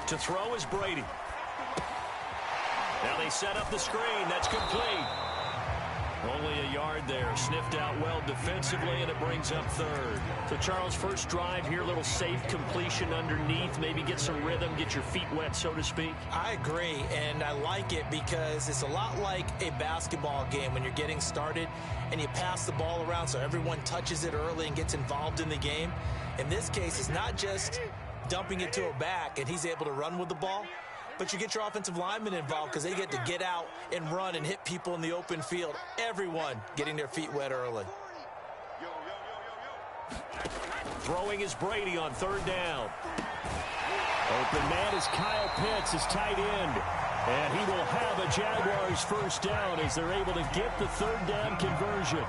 To throw is Brady. Now they set up the screen. That's complete. Only a yard there. Sniffed out well defensively, and it brings up third. So, Charles, first drive here, little safe completion underneath. Maybe get some rhythm, get your feet wet, so to speak. I agree, and I like it because it's a lot like a basketball game when you're getting started and you pass the ball around so everyone touches it early and gets involved in the game. In this case, it's not just dumping it to a back and he's able to run with the ball, but you get your offensive linemen involved because they get to get out and run and hit people in the open field. Everyone getting their feet wet early. Throwing is Brady on third down. Open man is Kyle Pitts, his tight end. And he will have a Jaguars first down as they're able to get the third down conversion.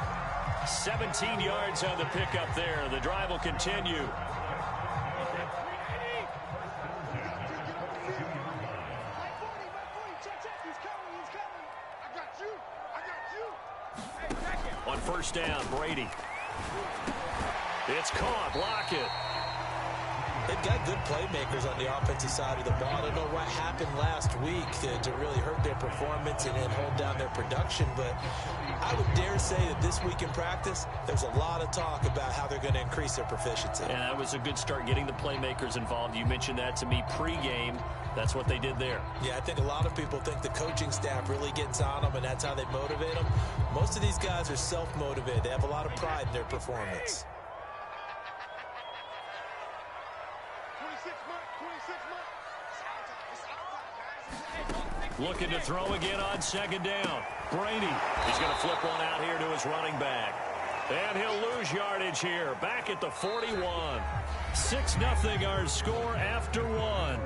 17 yards on the pickup there. The drive will continue. On first down, Brady. It's caught. Block it. They've got good playmakers on the offensive side of the ball. I don't know what happened last week to really hurt their performance and hold down their production, but I would dare say that this week in practice, there's a lot of talk about how they're going to increase their proficiency. And that was a good start getting the playmakers involved. You mentioned that to me pregame. That's what they did there. Yeah, I think a lot of people think the coaching staff really gets on them, and that's how they motivate them. Most of these guys are self-motivated. They have a lot of pride in their performance. Looking to throw again on second down. Brady. He's going to flip one out here to his running back. And he'll lose yardage here. Back at the 41. 6-0 our score after one.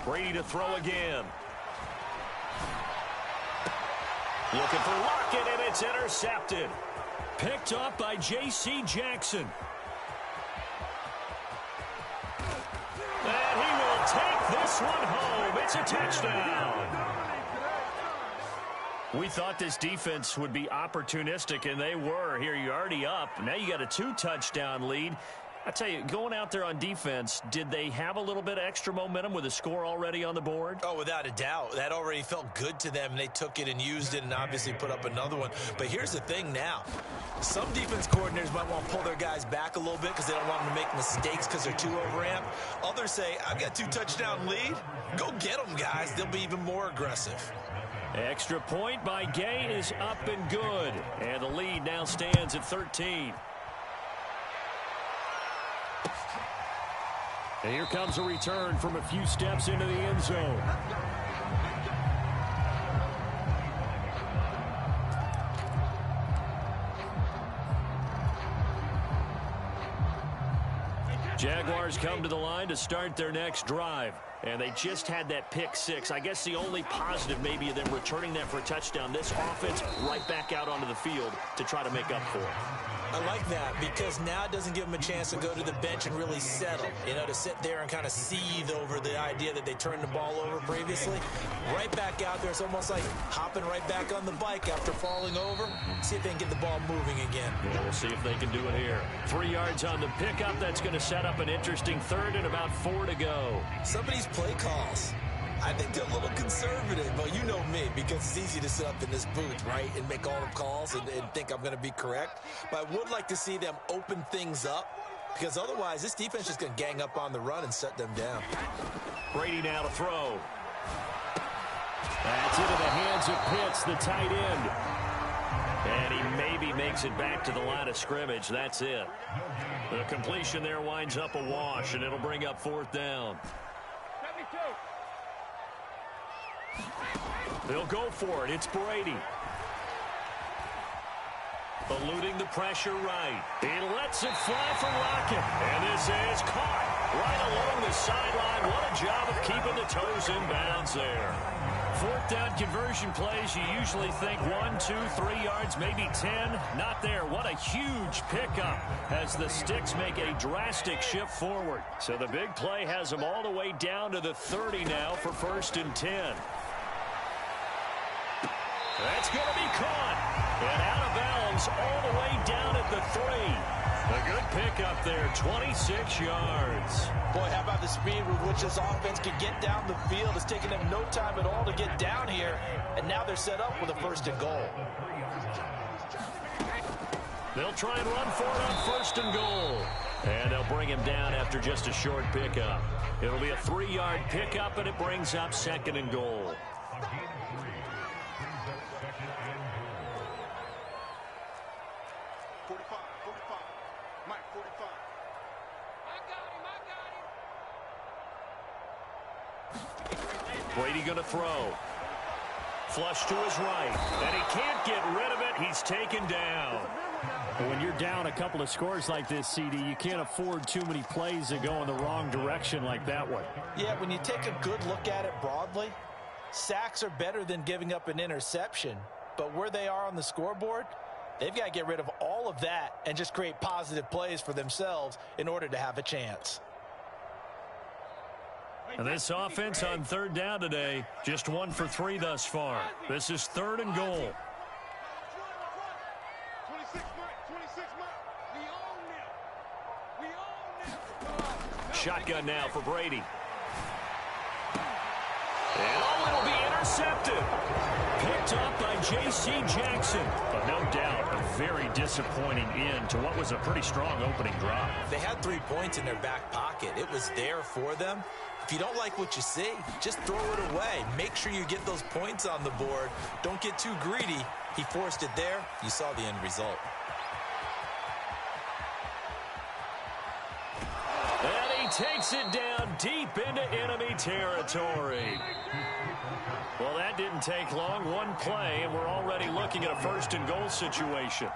Brady to throw again. Looking for Lockett, and it's intercepted. Picked up by J.C. Jackson. And he will take this one home. It's a touchdown. We thought this defense would be opportunistic, and they were. Here, you're already up. Now you got a 2-touchdown lead. I tell you, going out there on defense, did they have a little bit of extra momentum with a score already on the board? Oh, without a doubt. That already felt good to them, and they took it and used it and obviously put up another one. But here's the thing now. Some defense coordinators might want to pull their guys back a little bit because they don't want them to make mistakes because they're too overamped. Others say, I've got 2-touchdown lead. Go get them, guys. They'll be even more aggressive. Extra point by Gay is up and good. And the lead now stands at 13. And here comes a return from a few steps into the end zone. Jaguars come to the line to start their next drive. And they just had that pick six. I guess the only positive maybe of them returning that for a touchdown. This offense right back out onto the field to try to make up for it. I like that because now it doesn't give them a chance to go to the bench and really settle, you know, to sit there and kind of seethe over the idea that they turned the ball over previously. Right back out there, it's almost like hopping right back on the bike after falling over. See if they can get the ball moving again. Yeah, we'll see if they can do it here. 3 yards on the pickup. That's going to set up an interesting third and about 4 to go. Some of these play calls, I think they're a little conservative, but you know me, because it's easy to sit up in this booth, right, and make all the calls and think I'm going to be correct. But I would like to see them open things up, because otherwise this defense is just going to gang up on the run and shut them down. Brady now to throw. That's into the hands of Pitts, the tight end. And he maybe makes it back to the line of scrimmage. That's it. The completion there winds up a wash, and it'll bring up 4th down. They'll go for it. It's Brady. Eluding the pressure right. He lets it fly for Lockett. And this is caught right along the sideline. What a job of keeping the toes in bounds there. Fourth down conversion plays, you usually think 1, 2, 3 yards, maybe 10. Not there. What a huge pickup as the Sticks make a drastic shift forward. So the big play has them all the way down to the 30 now for 1st and 10. That's going to be caught. And out of bounds all the way down at the 3. A good pickup there, 26 yards. Boy, how about the speed with which this offense can get down the field? It's taken them no time at all to get down here, and now they're set up with a 1st and goal. They'll try and run for it on 1st and goal. And they'll bring him down after just a short pickup. It'll be a 3-yard pickup, and it brings up 2nd and goal. Brady going to throw. Flush to his right. And he can't get rid of it. He's taken down. When you're down a couple of scores like this, CD, you can't afford too many plays that go in the wrong direction like that one. Yeah, when you take a good look at it broadly, sacks are better than giving up an interception. But where they are on the scoreboard, they've got to get rid of all of that and just create positive plays for themselves in order to have a chance. And this offense on 3rd down today, just 1 for 3 thus far. This is 3rd and goal. Shotgun now for Brady. And it'll be intercepted. Picked up by J.C. Jackson. But no doubt, a very disappointing end to what was a pretty strong opening drive. They had 3 points in their back pocket. It was there for them. If you don't like what you see, just throw it away. Make sure you get those points on the board. Don't get too greedy. He forced it there. You saw the end result. And he takes it down deep into enemy territory. Well, that didn't take long. 1 play, and we're already looking at a 1st and goal situation.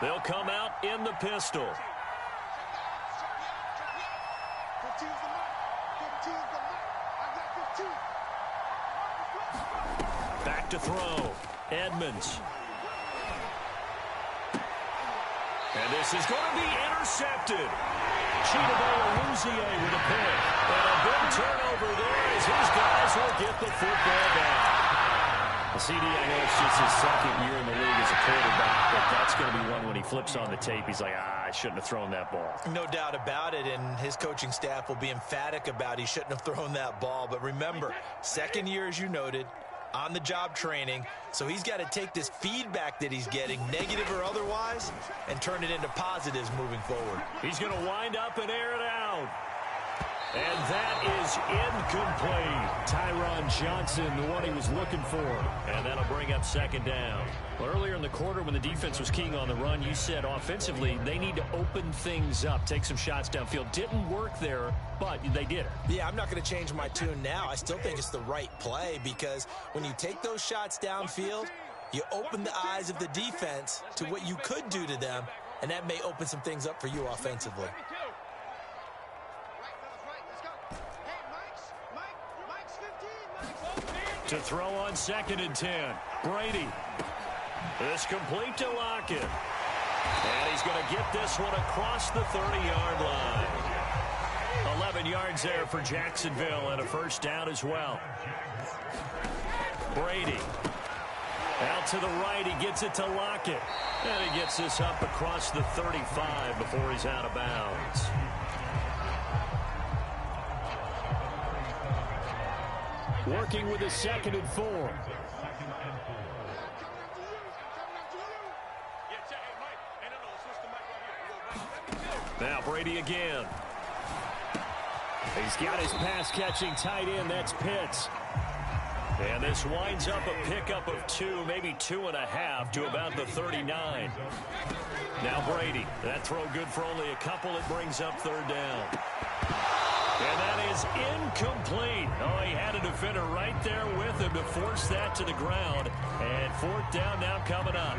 They'll come out in the pistol. Back to throw. Edmonds. And this is going to be intercepted. Chidobe with a pick. And a big turnover there as his guys will get the football back. CD, I know it's just his 2nd year in the league as a quarterback, but that's going to be one when he flips on the tape. He's like, I shouldn't have thrown that ball. No doubt about it, and his coaching staff will be emphatic about he shouldn't have thrown that ball. But remember, 2nd year, as you noted, on-the-job training, so he's got to take this feedback that he's getting, negative or otherwise, and turn it into positives moving forward. He's going to wind up and air it out. And that is incomplete. Tyron Johnson, the one he was looking for. And that'll bring up 2nd down. Well, earlier in the quarter when the defense was keying on the run, you said offensively they need to open things up, take some shots downfield. Didn't work there, but they did it. Yeah, I'm not going to change my tune now. I still think it's the right play because when you take those shots downfield, you open the eyes of the defense to what you could do to them, and that may open some things up for you offensively. To throw on 2nd and 10. Brady. This complete to Lockett. And he's going to get this one across the 30-yard line. 11 yards there for Jacksonville and a 1st down as well. Brady. Out to the right. He gets it to Lockett. And he gets this up across the 35 before he's out of bounds. Working with a 2nd and 4. Now Brady again. He's got his pass-catching tight end. That's Pitts. And this winds up a pickup of 2, maybe 2.5 to about the 39. Now Brady. That throw good for only a couple. It brings up 3rd down. And that is incomplete. Oh, he had a defender right there with him to force that to the ground. And fourth down now coming up.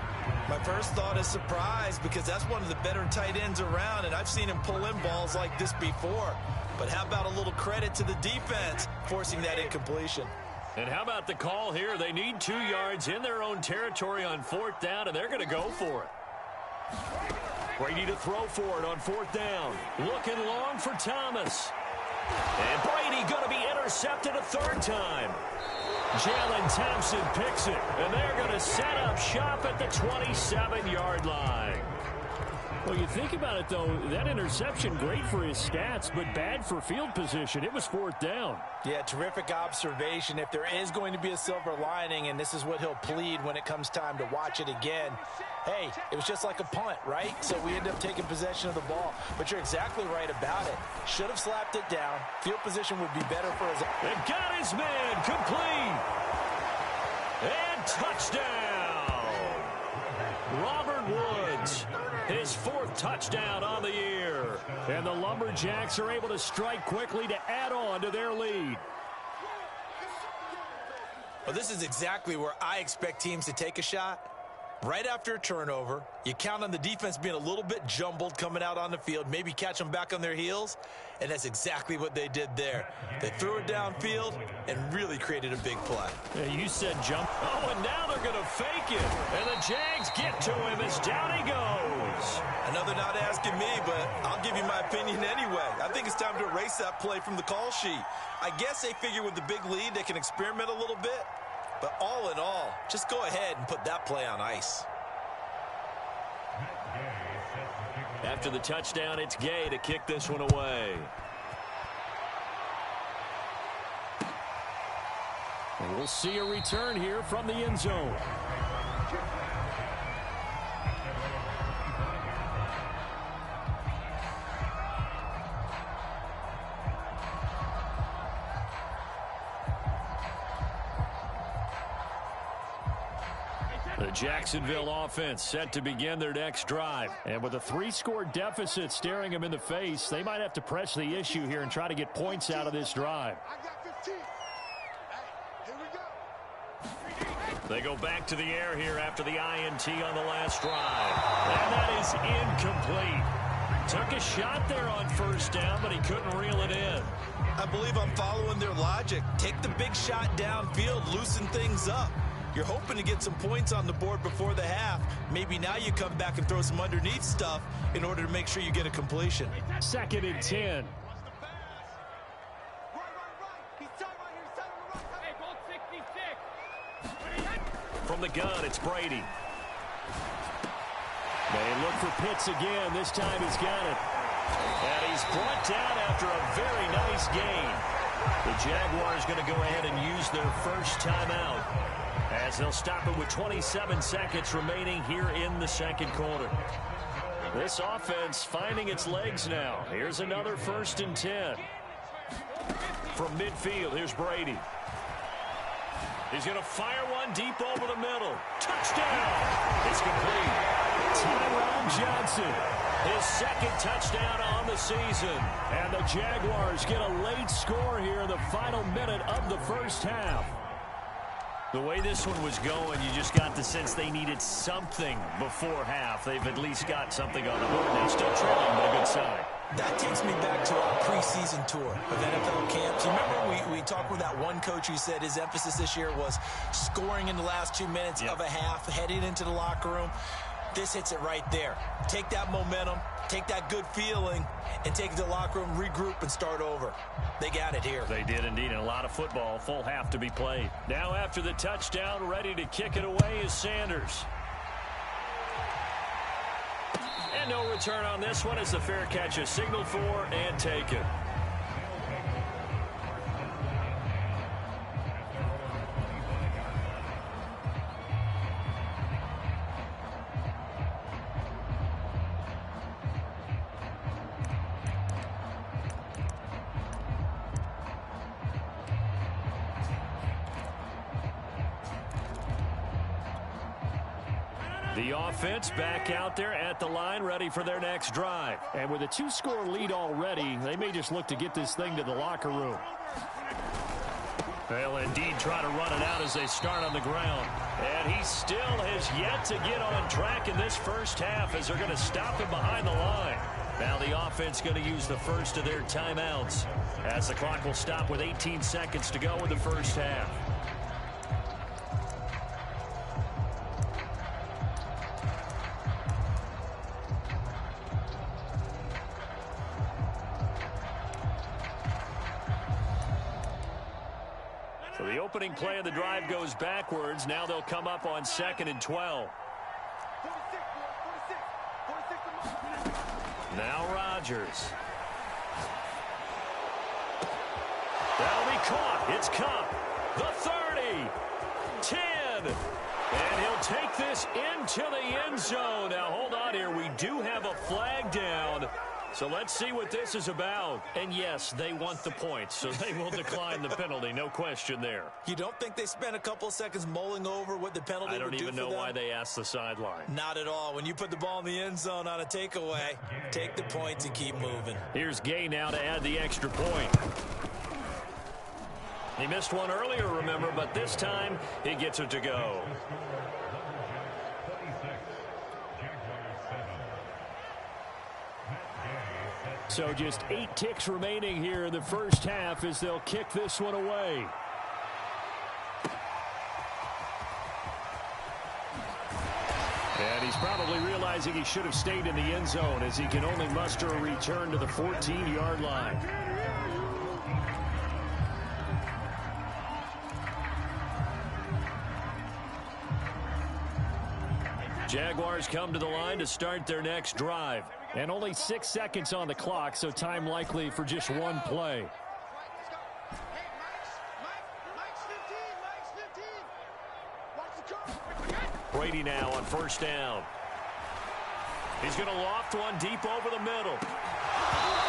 My first thought is surprise, because that's one of the better tight ends around, and I've seen him pull in balls like this before. But how about a little credit to the defense forcing that incompletion? And how about the call here? They need 2 yards in their own territory on fourth down, and they're going to go for it. Brady to throw for it on fourth down. Looking long for Thomas. And Brady going to be intercepted a third time. Jalen Thompson picks it, and they're going to set up shop at the 27-yard line. Well, you think about it, though, that interception, great for his stats, but bad for field position. It was fourth down. Yeah, terrific observation. If there is going to be a silver lining, and this is what he'll plead when it comes time to watch it again, hey, it was just like a punt, right? So we end up taking possession of the ball. But you're exactly right about it. Should have slapped it down. Field position would be better for his... And got his man complete. And touchdown. Robert Woods, his 4th touchdown on the year. And the Lumberjacks are able to strike quickly to add on to their lead. Well, this is exactly where I expect teams to take a shot. Right after a turnover, you count on the defense being a little bit jumbled coming out on the field, maybe catch them back on their heels, and that's exactly what they did there. They threw it downfield and really created a big play. Yeah, you said jump. Oh, and now they're going to fake it. And the Jags get to him as down he goes. Another not asking me, but I'll give you my opinion anyway. I think it's time to erase that play from the call sheet. I guess they figure with the big lead they can experiment a little bit. But all in all, just go ahead and put that play on ice. After the touchdown, it's Gay to kick this one away. And we'll see a return here from the end zone. The Jacksonville offense set to begin their next drive. And with a 3-score deficit staring them in the face, they might have to press the issue here and try to get points out of this drive. They go back to the air here after the INT on the last drive. And that is incomplete. Took a shot there on first down, but he couldn't reel it in. I believe I'm following their logic. Take the big shot downfield, loosen things up. You're hoping to get some points on the board before the half. Maybe now you come back and throw some underneath stuff in order to make sure you get a completion. 2nd and 10. From the gun, it's Brady. They look for Pitts again. This time he's got it. And he's brought down after a very nice gain. The Jaguars going to go ahead and use their first timeout, as they'll stop it with 27 seconds remaining here in the second quarter. This offense finding its legs now. Here's another 1st and 10. From midfield, here's Brady. He's going to fire one deep over the middle. Touchdown! It's complete. Tyron Johnson, his 2nd touchdown on the season. And the Jaguars get a late score here in the final minute of the first half. The way this one was going, you just got the sense they needed something before half. They've at least got something on the board. They're still trailing, but a good sign. That takes me back to our preseason tour of NFL camps. You remember we talked with that one coach who said his emphasis this year was scoring in the last 2 minutes of a half, heading into the locker room. This hits it right there. Take that momentum, take that good feeling, and take it to the locker room, regroup, and start over. They got it here. They did indeed, and a lot of football, full half to be played. Now after the touchdown, ready to kick it away is Sanders. And no return on this one as the fair catch is signaled for and taken. The offense back out there at the line, ready for their next drive. And with a 2-score lead already, they may just look to get this thing to the locker room. They'll indeed try to run it out as they start on the ground. And he still has yet to get on track in this first half as they're going to stop him behind the line. Now the offense going to use the first of their timeouts as the clock will stop with 18 seconds to go in the first half. So the opening play of the drive goes backwards. Now they'll come up on 2nd and 12. Now Rodgers. That'll be caught. It's Cup. The 30. 10. And he'll take this into the end zone. Now hold on here. We do have a flag down. So let's see what this is about. And yes, they want the points, so they will decline the penalty. No question there. You don't think they spent a couple of seconds mulling over what the penalty would do for them? I don't even know why they asked the sideline. Not at all. When you put the ball in the end zone on a takeaway, take the points and keep moving. Here's Gay now to add the extra point. He missed one earlier, remember, but this time he gets it to go. So just 8 ticks remaining here in the first half as they'll kick this one away. And he's probably realizing he should have stayed in the end zone as he can only muster a return to the 14-yard line. Jaguars come to the line to start their next drive. And only 6 seconds on the clock, so time likely for just one play. Brady now on first down. He's going to loft one deep over the middle.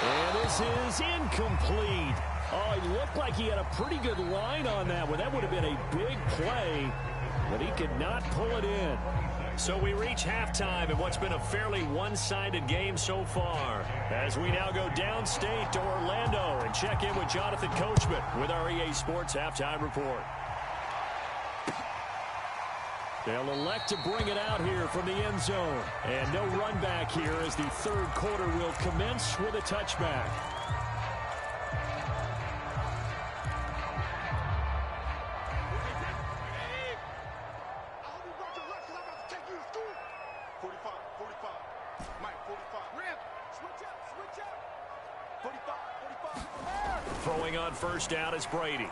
And this is incomplete. Oh, it looked like he had a pretty good line on that one. That would have been a big play, but he could not pull it in. So we reach halftime in what's been a fairly one-sided game so far. As we now go downstate to Orlando and check in with Jonathan Coachman with our EA Sports Halftime Report. They'll elect to bring it out here from the end zone. And no run back here as the third quarter will commence with a touchback. Throwing on first down is Brady.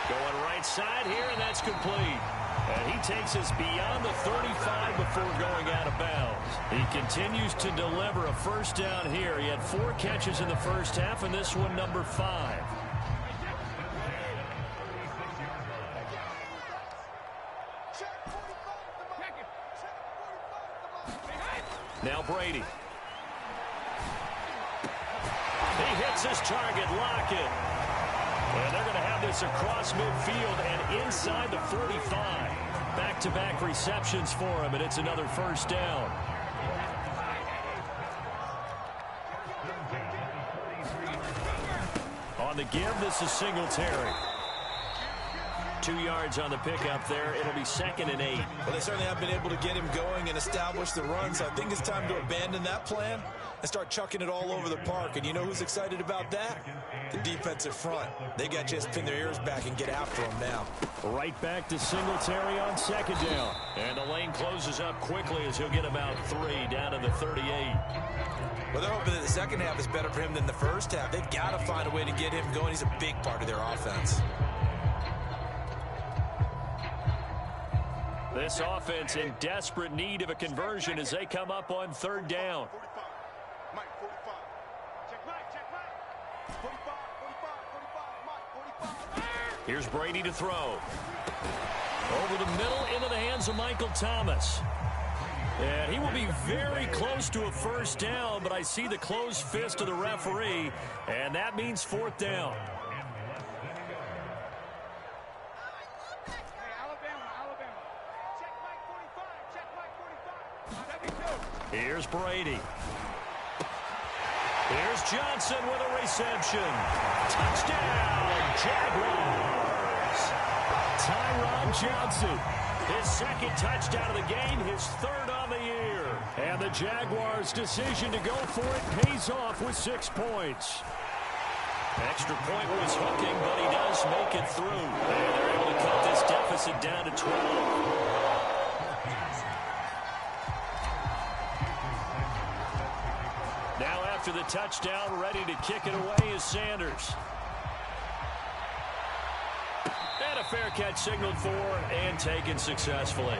Going right side here, and that's complete. And he takes us beyond the 35 before going out of bounds. He continues to deliver a first down here. He had 4 catches in the first half, and this one number 5. Now Brady. He hits his target, Lockett. And they're going to have this across midfield and inside the 45. Back-to-back receptions for him, and it's another first down. On the give, this is Singletary. 2 yards on the pickup there. It'll be 2nd and 8. Well, they certainly have been able to get him going and establish the run, so I think it's time to abandon that plan and start chucking it all over the park. And you know who's excited about that? The defensive front. They got to just pin their ears back and get after him now. Right back to Singletary on 2nd down. And the lane closes up quickly as he'll get about 3 down to the 38. Well, they're hoping that the second half is better for him than the first half. They've got to find a way to get him going. He's a big part of their offense. This offense in desperate need of a conversion as they come up on 3rd down. Here's Brady to throw. Over the middle into the hands of Michael Thomas. And he will be very close to a first down, but I see the closed fist of the referee, and that means 4th down. Here's Brady. Here's Johnson with a reception. Touchdown, Jaguars. Tyron Johnson, his second touchdown of the game, his third on the year. And the Jaguars' decision to go for it pays off with 6 points. Extra point was hooking, but he does make it through. And they're able to cut this deficit down to 12. Now after the touchdown, ready to kick it away is Sanders. And a fair catch signaled for and taken successfully.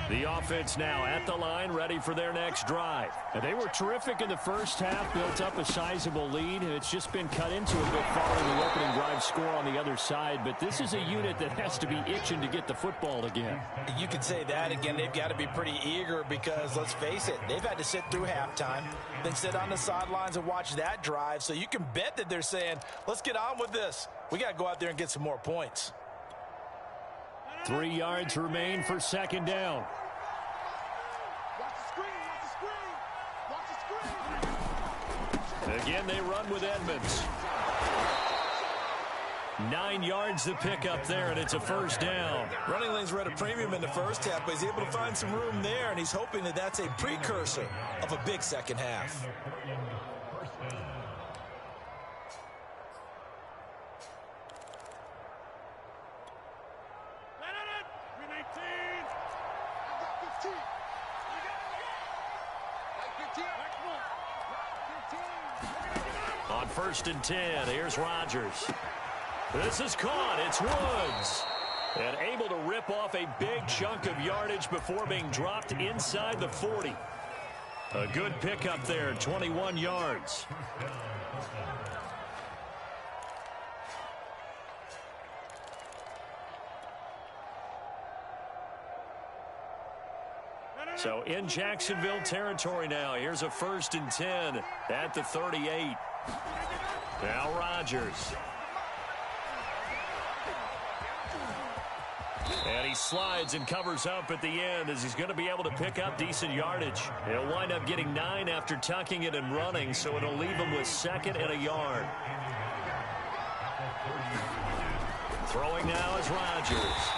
The offense now at the line, ready for their next drive. And they were terrific in the first half, built up a sizable lead, and it's just been cut into a bit following the opening drive score on the other side. But this is a unit that has to be itching to get the football again. You can say that again. They've got to be pretty eager because, let's face it, they've had to sit through halftime, then sit on the sidelines and watch that drive. So you can bet that they're saying, let's get on with this. We got to go out there and get some more points. 3 yards remain for second down. Again, they run with Edmonds. 9 yards to pick up there, and it's a first down. Running lanes were at a premium in the first half, but he's able to find some room there, and he's hoping that that's a precursor of a big second half. On 1st and 10, here's Rodgers. This is caught. It's Woods. And able to rip off a big chunk of yardage before being dropped inside the 40. A good pickup there, 21 yards. So in Jacksonville territory now. Here's a 1st and 10 at the 38. Now Rodgers. And he slides and covers up at the end as he's going to be able to pick up decent yardage. He'll wind up getting 9 after tucking it and running, so it'll leave him with 2nd and a yard. Throwing now is Rodgers.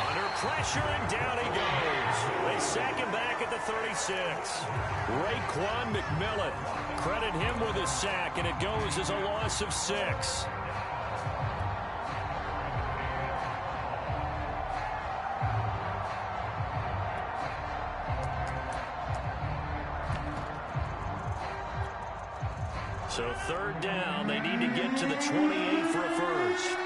Under pressure, and down he goes. They sack him back at the 36. Raekwon McMillan. Credit him with a sack, and it goes as a loss of 6. So 3rd down, they need to get to the 28 for a first.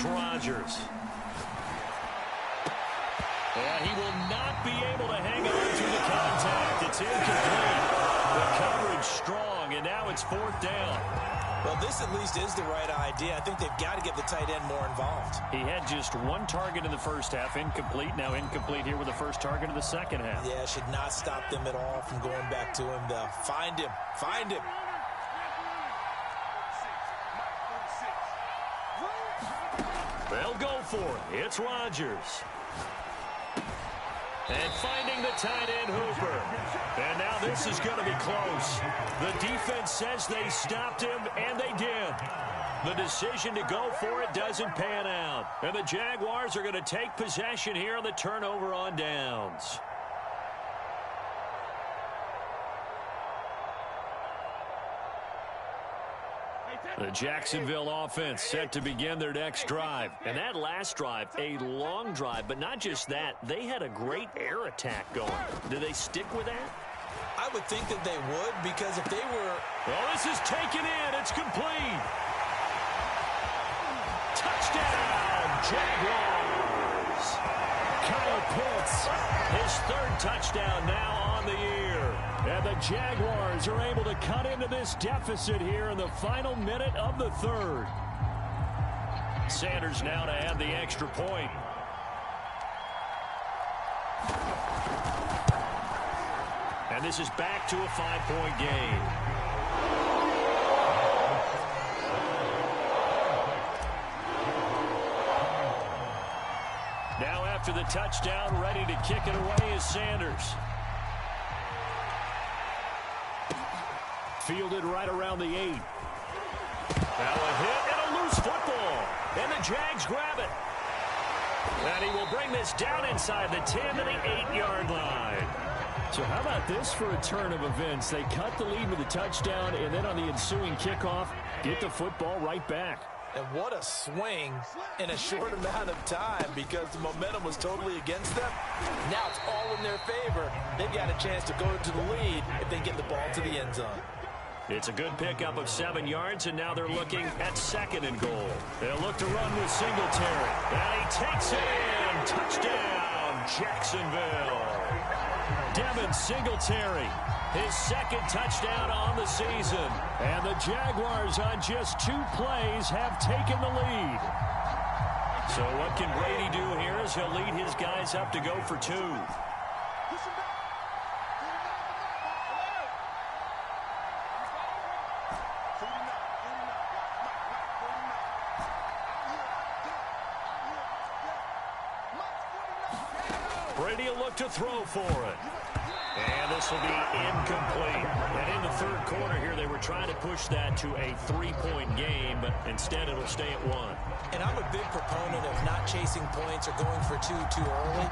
Rodgers. And he will not be able to hang on to the contact. It's incomplete. The coverage strong, and now it's 4th down. Well, this at least is the right idea. I think they've got to get the tight end more involved. He had just 1 target in the first half, incomplete. Now incomplete here with the first target of the second half. Yeah, should not stop them at all from going back to him. They'll find him. Find him. They'll go for it. It's Rodgers. And finding the tight end Hooper. And now this is going to be close. The defense says they stopped him, and they did. The decision to go for it doesn't pan out. And the Jaguars are going to take possession here on the turnover on downs. The Jacksonville offense set to begin their next drive. And that last drive, a long drive, but not just that. They had a great air attack going. Do they stick with that? I would think that they would, because if they were... Well, this is taken in. It's complete. Touchdown, Jaguars. Kyle Pitts, his 3rd touchdown now on the year. And the Jaguars are able to cut into this deficit here in the final minute of the 3rd. Sanders now to add the extra point. And this is back to a 5-point game. Now after the touchdown, ready to kick it away is Sanders. Fielded right around the 8. Now a hit and a loose football. And the Jags grab it. And he will bring this down inside the 10 to the 8-yard line. So how about this for a turn of events? They cut the lead with a touchdown, and then on the ensuing kickoff, get the football right back. And what a swing in a short amount of time, because the momentum was totally against them. Now it's all in their favor. They've got a chance to go to the lead if they get the ball to the end zone. It's a good pickup of 7 yards, and now they're looking at 2nd and goal. They'll look to run with Singletary. And he takes it in. Touchdown, Jacksonville. Devin Singletary, his 2nd touchdown on the season. And the Jaguars on just 2 plays have taken the lead. So what can Brady do here as he'll lead his guys up to go for 2. Brady will look to throw for it. And this will be incomplete. And in the 3rd quarter here, they were trying to push that to a 3-point game, but instead it'll stay at 1. And I'm a big proponent of not chasing points or going for 2 too early.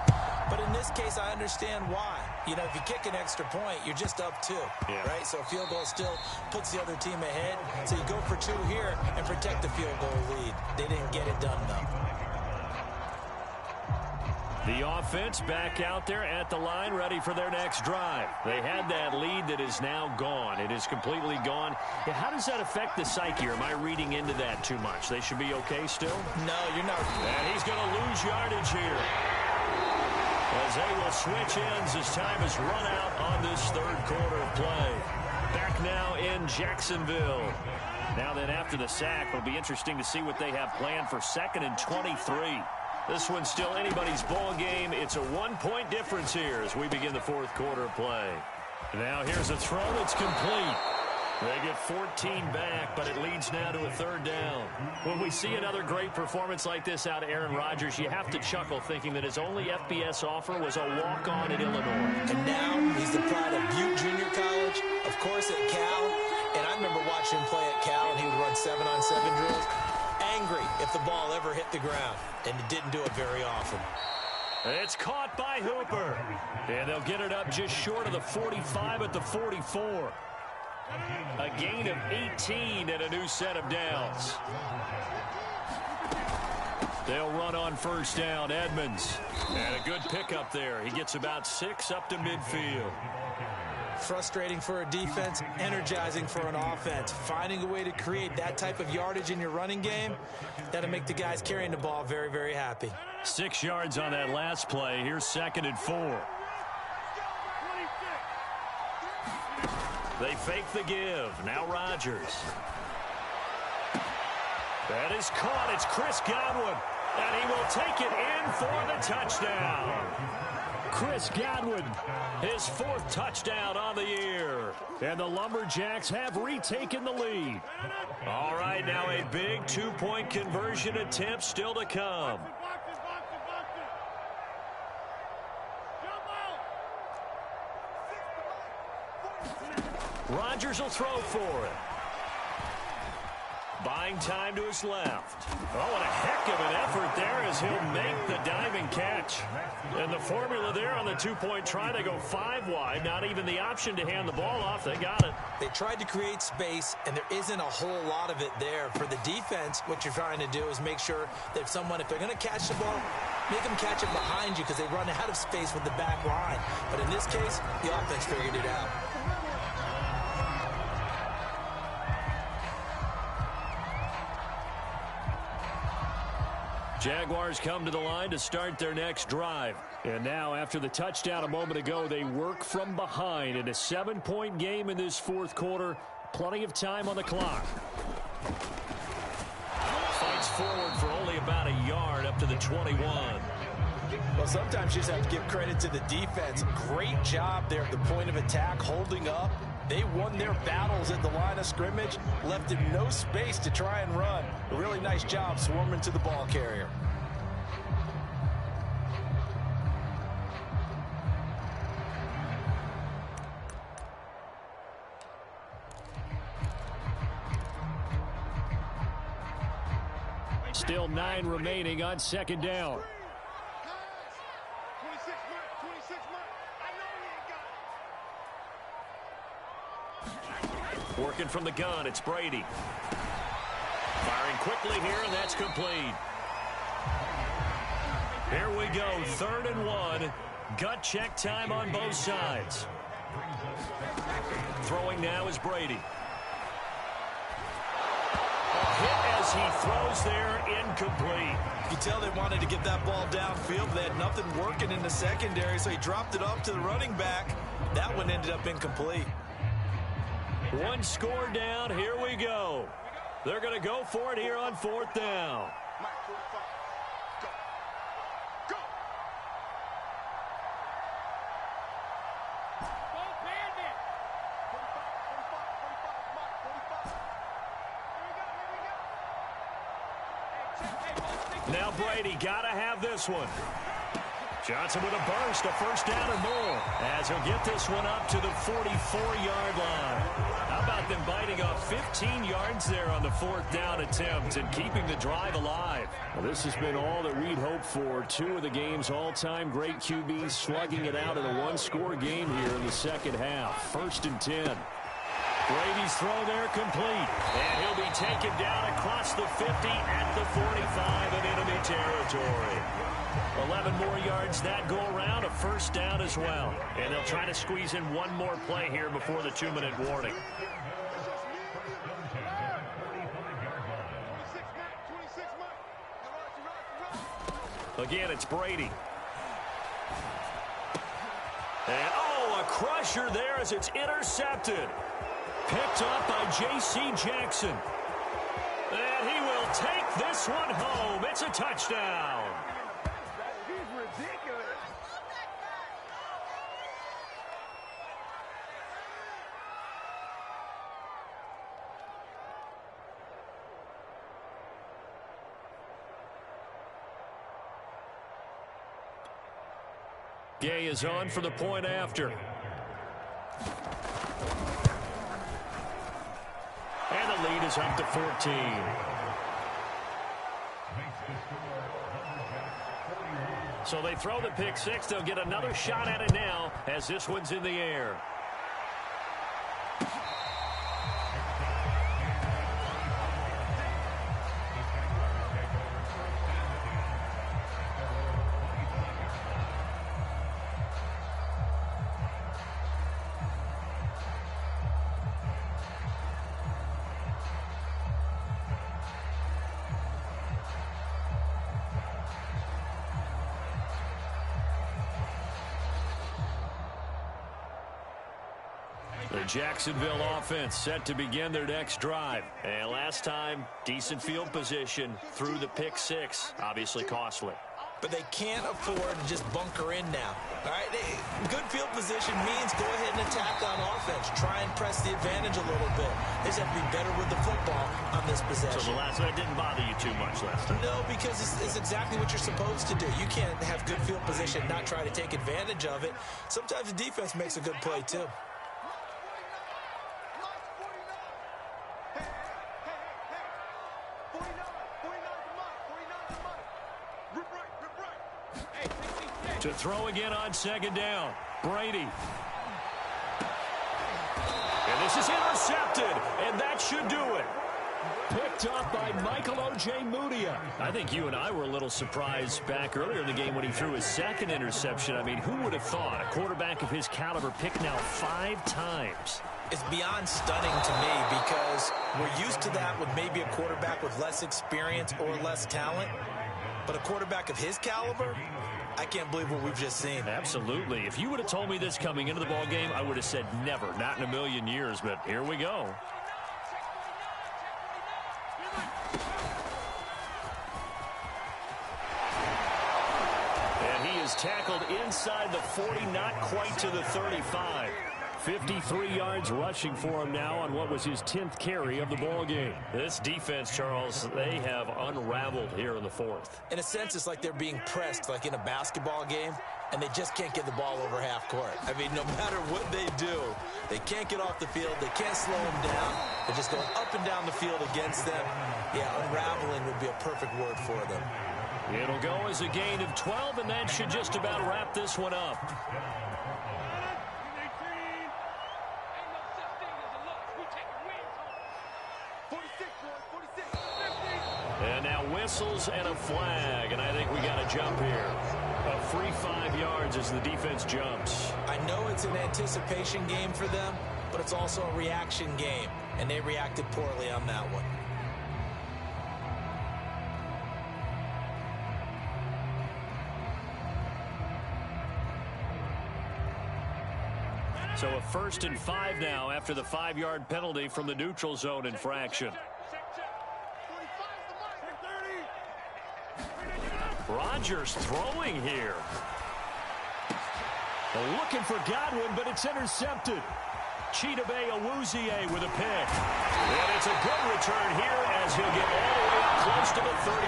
But in this case, I understand why. You know, if you kick an extra point, you're just up 2, right? So a field goal still puts the other team ahead. So you go for 2 here and protect the field goal lead. They didn't get it done, though. The offense back out there at the line, ready for their next drive. They had that lead that is now gone. It is completely gone. How does that affect the psyche? Or am I reading into that too much? They should be okay still? No, you're not. And he's going to lose yardage here, as they will switch ends as time is run out on this 3rd quarter of play. Back now in Jacksonville. Now then, after the sack, it'll be interesting to see what they have planned for 2nd and 23. This one's still anybody's ball game. It's a 1-point difference here as we begin the 4th quarter of play. Now here's a throw that's complete. They get 14 back, but it leads now to a 3rd down. When we see another great performance like this out of Aaron Rodgers, you have to chuckle thinking that his only FBS offer was a walk-on at Illinois. And now he's the pride of Butte Junior College, of course at Cal. And I remember watching him play at Cal, and he would run 7-on-7 drills. Angry if the ball ever hit the ground, and it didn't do it very often. It's caught by Hooper, and they'll get it up just short of the 45 at the 44. A gain of 18 and a new set of downs. They'll run on 1st down. Edmonds, and a good pickup there. He gets about 6 up to midfield. Frustrating for a defense, energizing for an offense. Finding a way to create that type of yardage in your running game, that'll make the guys carrying the ball very, very happy. 6 yards on that last play. Here's 2nd and 4. They fake the give. Now Rodgers. That is caught. It's Chris Godwin, and he will take it in for the touchdown. Chris Godwin, his 4th touchdown on the year. And the Lumberjacks have retaken the lead. All right, now a big 2-point conversion attempt still to come. Rodgers will throw for it. Buying time to his left. Oh, and a heck of an effort there as he'll make the diving catch. And the formula there on the 2-point try, they go 5 wide. Not even the option to hand the ball off. They got it. They tried to create space, and there isn't a whole lot of it there. For the defense, what you're trying to do is make sure that if they're going to catch the ball, make them catch it behind you because they run out of space with the back line. But in this case, the offense figured it out. Jaguars come to the line to start their next drive. And now, after the touchdown a moment ago, they work from behind in a 7-point game in this 4th quarter. Plenty of time on the clock. Fight gets forward for only about a yard up to the 21. Well, sometimes you just have to give credit to the defense. Great job there at the point of attack, holding up. They won their battles at the line of scrimmage, left him no space to try and run. A really nice job swarming to the ball carrier. Still 9 remaining on second down. Working from the gun, it's Brady. Firing quickly here, and that's complete. Here we go, 3rd and 1. Gut check time on both sides. Throwing now is Brady. Hit as he throws there, incomplete. You tell they wanted to get that ball downfield, but they had nothing working in the secondary, so he dropped it off to the running back. That one ended up incomplete. 1 score down, here we go. They're going to go for it here on 4th down. Now Brady got to have this one. Johnson with a burst, a 1st down and more, as he'll get this one up to the 44-yard line. How about them biting off 15 yards there on the 4th down attempt and keeping the drive alive? Well, this has been all that we'd hoped for. 2 of the game's all-time great QBs slugging it out in a 1-score game here in the second half. 1st and 10. Brady's throw there complete. And he'll be taken down across the 50 at the 45 in enemy territory. 11 more yards that go around, a 1st down as well. And they'll try to squeeze in one more play here before the 2-minute warning. Again, it's Brady. And, a crusher there as it's intercepted. Picked up by J.C. Jackson. And he will take this one home. It's a touchdown. He's ridiculous. Gay is on for the point after. And the lead is up to 14. So they throw the pick 6. They'll get another shot at it now as this one's in the air. The Jacksonville offense set to begin their next drive. And last time, decent field position through the pick 6. Obviously costly. But they can't afford to just bunker in now. All right, good field position means go ahead and attack on offense. Try and press the advantage a little bit. They just have to be better with the football on this possession. So the last one didn't bother you too much last time? No, because it's exactly what you're supposed to do. You can't have good field position and not try to take advantage of it. Sometimes the defense makes a good play, too. To throw again on 2nd down. Brady. And this is intercepted, and that should do it. Picked up by Michael O.J. Mudia. I think you and I were a little surprised back earlier in the game when he threw his 2nd interception. I mean, who would have thought a quarterback of his caliber picked now 5 times? It's beyond stunning to me because we're used to that with maybe a quarterback with less experience or less talent. But a quarterback of his caliber, I can't believe what we've just seen. Absolutely. If you would have told me this coming into the ball game, I would have said never, not in a million years. But here we go. is tackled inside the 40, not quite to the 35. 53 yards rushing for him now on what was his 10th carry of the ball game. This defense, Charles, they have unraveled here in the fourth. In a sense, it's like they're being pressed like in a basketball game, and they just can't get the ball over half court. I mean, no matter what they do, they can't get off the field. They can't slow them down. They're just going up and down the field against them. Yeah, unraveling would be a perfect word for them. It'll go as a gain of 12, and that should just about wrap this one up. And now whistles and a flag, and I think we got a jump here. A free 5 yards as the defense jumps. I know it's an anticipation game for them, but it's also a reaction game, and they reacted poorly on that one. So a 1st and 5 now after the 5-yard penalty from the neutral zone infraction. Rodgers throwing here. Looking for Godwin, but it's intercepted. Chidobe Awuzie with a pick. And it's a good return here as he'll get all the way up close to the 35.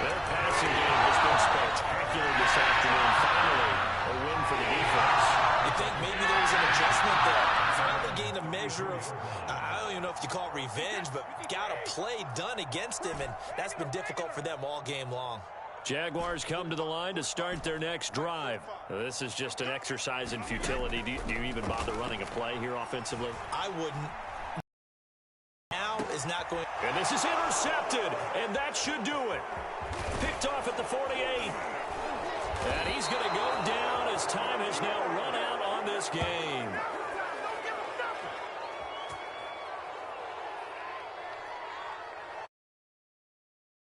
Their passing game has been spectacular this afternoon. Finally, a win for the defense. You think maybe there was an adjustment there? Finally gained a measure of, I don't even know if you call it revenge, but got a play done against him, and that's been difficult for them all game long. Jaguars come to the line to start their next drive. This is just an exercise in futility. Do you even bother running a play here offensively? I wouldn't. Now is not going. And this is intercepted, and that should do it. Picked off at the 48. And he's going to go down as time has now run out on this game.